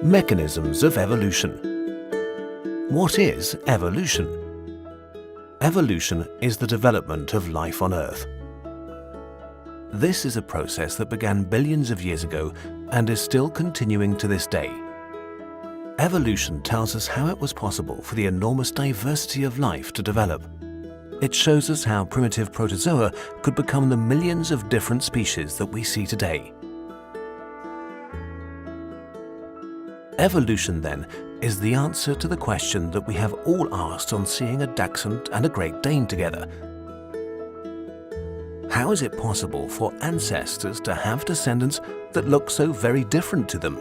Mechanisms of evolution. What is evolution? Evolution is the development of life on Earth. This is a process that began billions of years ago and is still continuing to this day. Evolution tells us how it was possible for the enormous diversity of life to develop. It shows us how primitive protozoa could become the millions of different species that we see today. Evolution, then, is the answer to the question that we have all asked on seeing a Dachshund and a Great Dane together. How is it possible for ancestors to have descendants that look so very different to them?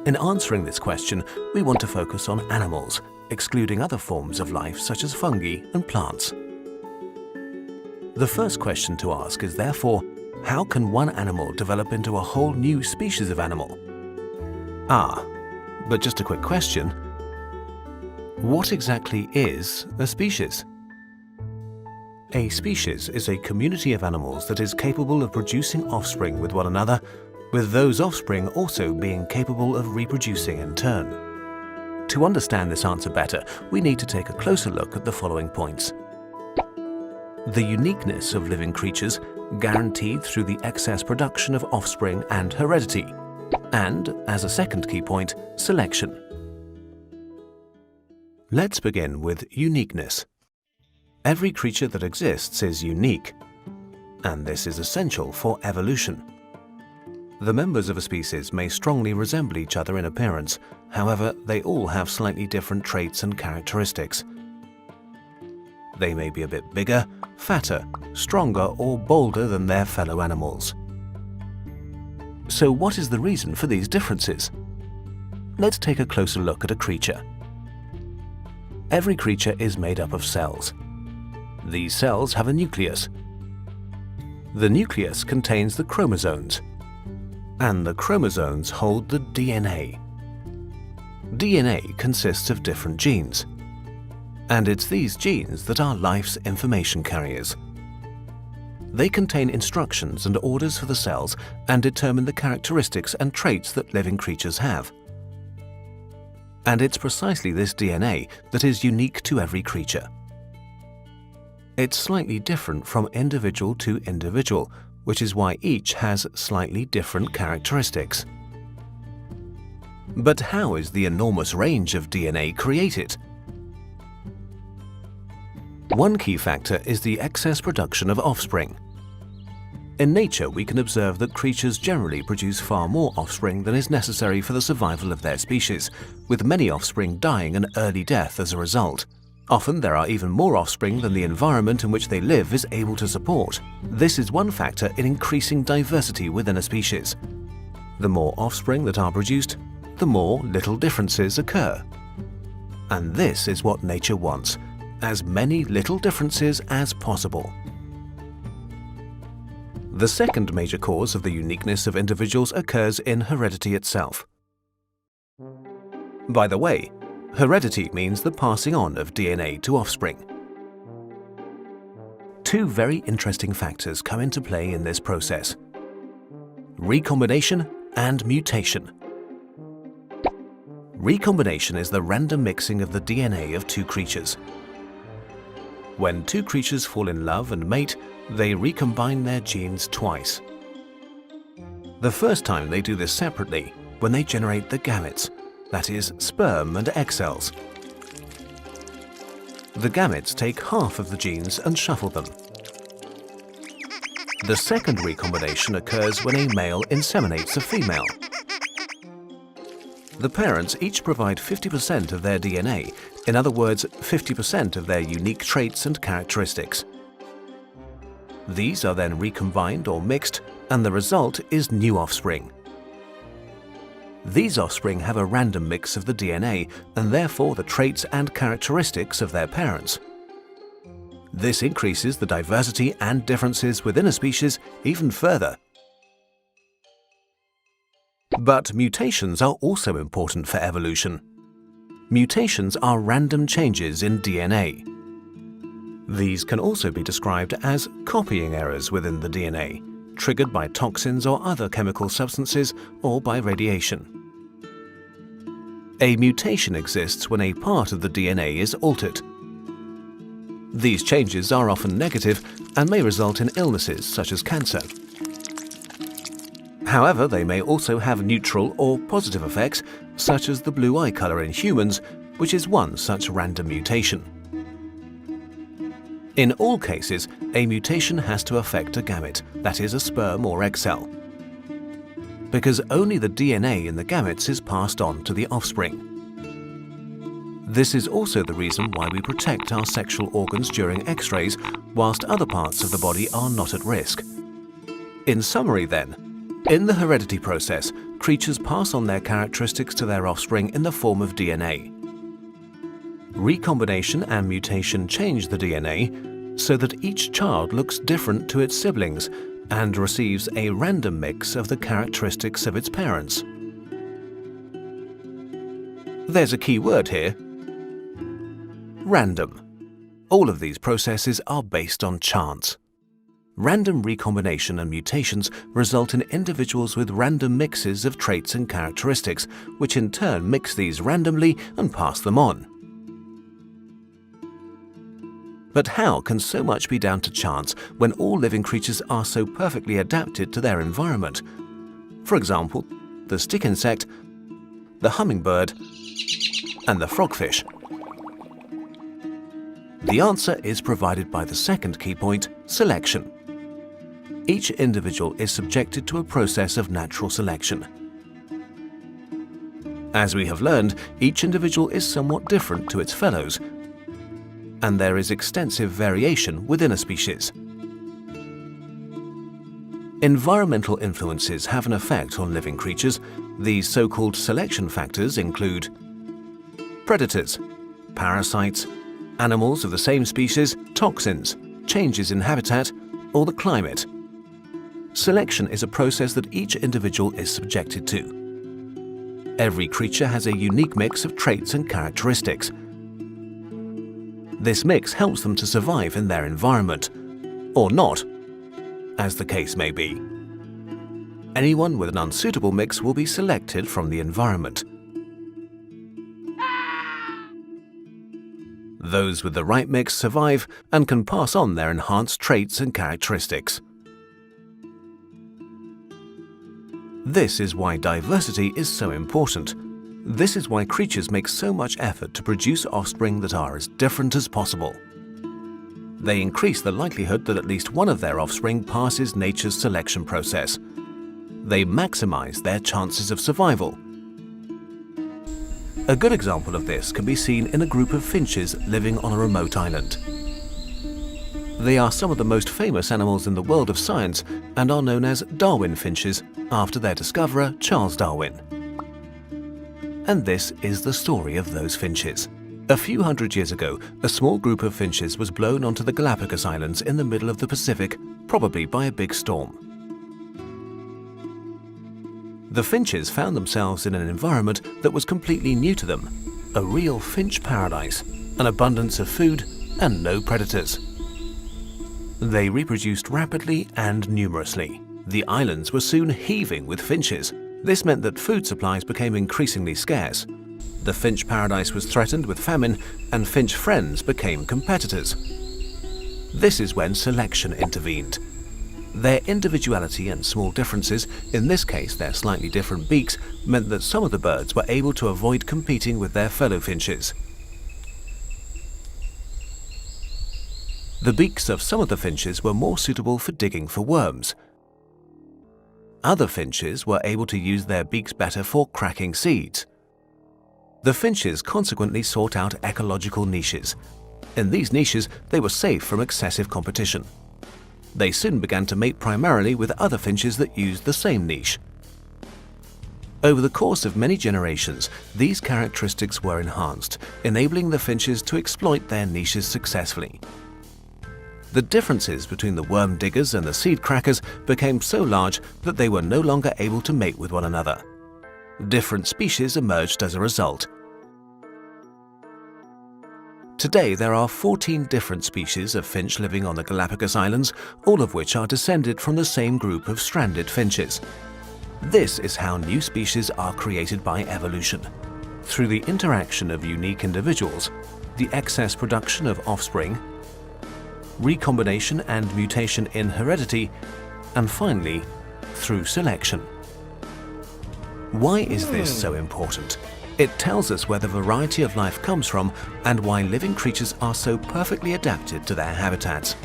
In answering this question, we want to focus on animals, excluding other forms of life such as fungi and plants. The first question to ask is therefore, how can one animal develop into a whole new species of animal? But just a quick question. What exactly is a species? A species is a community of animals that is capable of producing offspring with one another, with those offspring also being capable of reproducing in turn. To understand this answer better, we need to take a closer look at the following points. The uniqueness of living creatures, guaranteed through the excess production of offspring and heredity. And, as a second key point, selection. Let's begin with uniqueness. Every creature that exists is unique, and this is essential for evolution. The members of a species may strongly resemble each other in appearance, however, they all have slightly different traits and characteristics. They may be a bit bigger, fatter, stronger, or bolder than their fellow animals. So what is the reason for these differences? Let's take a closer look at a creature. Every creature is made up of cells. These cells have a nucleus. The nucleus contains the chromosomes, and the chromosomes hold the DNA. DNA consists of different genes, and it's these genes that are life's information carriers. They contain instructions and orders for the cells and determine the characteristics and traits that living creatures have. And it's precisely this DNA that is unique to every creature. It's slightly different from individual to individual, which is why each has slightly different characteristics. But how is the enormous range of DNA created? One key factor is the excess production of offspring. In nature, we can observe that creatures generally produce far more offspring than is necessary for the survival of their species, with many offspring dying an early death as a result. Often there are even more offspring than the environment in which they live is able to support. This is one factor in increasing diversity within a species. The more offspring that are produced, the more little differences occur. And this is what nature wants: as many little differences as possible. The second major cause of the uniqueness of individuals occurs in heredity itself. By the way, heredity means the passing on of DNA to offspring. Two very interesting factors come into play in this process: recombination and mutation. Recombination is the random mixing of the DNA of two creatures. When two creatures fall in love and mate, they recombine their genes twice. The first time they do this separately, when they generate the gametes, that is, sperm and egg cells. The gametes take half of the genes and shuffle them. The second recombination occurs when a male inseminates a female. The parents each provide 50% of their DNA, in other words, 50% of their unique traits and characteristics. These are then recombined or mixed, and the result is new offspring. These offspring have a random mix of the DNA and therefore the traits and characteristics of their parents. This increases the diversity and differences within a species even further. But mutations are also important for evolution. Mutations are random changes in DNA. These can also be described as copying errors within the DNA, triggered by toxins or other chemical substances or by radiation. A mutation exists when a part of the DNA is altered. These changes are often negative and may result in illnesses such as cancer. However, they may also have neutral or positive effects, such as the blue eye color in humans, which is one such random mutation. In all cases, a mutation has to affect a gamete, that is, a sperm or egg cell, because only the DNA in the gametes is passed on to the offspring. This is also the reason why we protect our sexual organs during X-rays, whilst other parts of the body are not at risk. In summary then, in the heredity process, creatures pass on their characteristics to their offspring in the form of DNA. Recombination and mutation change the DNA so that each child looks different to its siblings and receives a random mix of the characteristics of its parents. There's a key word here: random. All of these processes are based on chance. Random recombination and mutations result in individuals with random mixes of traits and characteristics, which in turn mix these randomly and pass them on. But how can so much be down to chance when all living creatures are so perfectly adapted to their environment? For example, the stick insect, the hummingbird, and the frogfish. The answer is provided by the second key point, selection. Each individual is subjected to a process of natural selection. As we have learned, each individual is somewhat different to its fellows, and there is extensive variation within a species. Environmental influences have an effect on living creatures. These so-called selection factors include predators, parasites, animals of the same species, toxins, changes in habitat, or the climate. Selection is a process that each individual is subjected to. Every creature has a unique mix of traits and characteristics. This mix helps them to survive in their environment, or not, as the case may be. Anyone with an unsuitable mix will be selected from the environment. Those with the right mix survive and can pass on their enhanced traits and characteristics. This is why diversity is so important. This is why creatures make so much effort to produce offspring that are as different as possible. They increase the likelihood that at least one of their offspring passes nature's selection process. They maximize their chances of survival. A good example of this can be seen in a group of finches living on a remote island. They are some of the most famous animals in the world of science and are known as Darwin finches, after their discoverer, Charles Darwin. And this is the story of those finches. A few hundred years ago, a small group of finches was blown onto the Galapagos Islands in the middle of the Pacific, probably by a big storm. The finches found themselves in an environment that was completely new to them, a real finch paradise, an abundance of food, and no predators. They reproduced rapidly and numerously. The islands were soon heaving with finches. This meant that food supplies became increasingly scarce. The finch paradise was threatened with famine, and finch friends became competitors. This is when selection intervened. Their individuality and small differences, in this case their slightly different beaks, meant that some of the birds were able to avoid competing with their fellow finches. The beaks of some of the finches were more suitable for digging for worms. Other finches were able to use their beaks better for cracking seeds. The finches consequently sought out ecological niches. In these niches, they were safe from excessive competition. They soon began to mate primarily with other finches that used the same niche. Over the course of many generations, these characteristics were enhanced, enabling the finches to exploit their niches successfully. The differences between the worm diggers and the seed crackers became so large that they were no longer able to mate with one another. Different species emerged as a result. Today there are 14 different species of finch living on the Galapagos Islands, all of which are descended from the same group of stranded finches. This is how new species are created by evolution, through the interaction of unique individuals, the excess production of offspring, recombination and mutation in heredity, and finally, through selection. Why is this so important? It tells us where the variety of life comes from and why living creatures are so perfectly adapted to their habitats.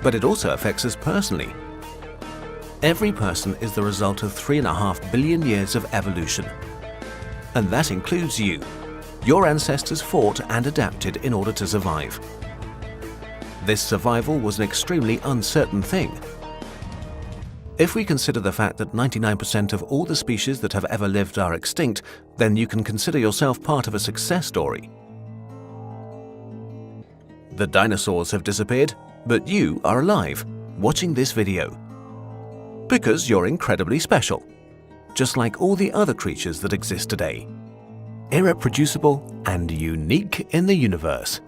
But it also affects us personally. Every person is the result of 3.5 billion years of evolution. And that includes you. Your ancestors fought and adapted in order to survive. This survival was an extremely uncertain thing. If we consider the fact that 99% of all the species that have ever lived are extinct, then you can consider yourself part of a success story. The dinosaurs have disappeared, but you are alive, watching this video. Because you're incredibly special, just like all the other creatures that exist today. Irreproducible and unique in the universe.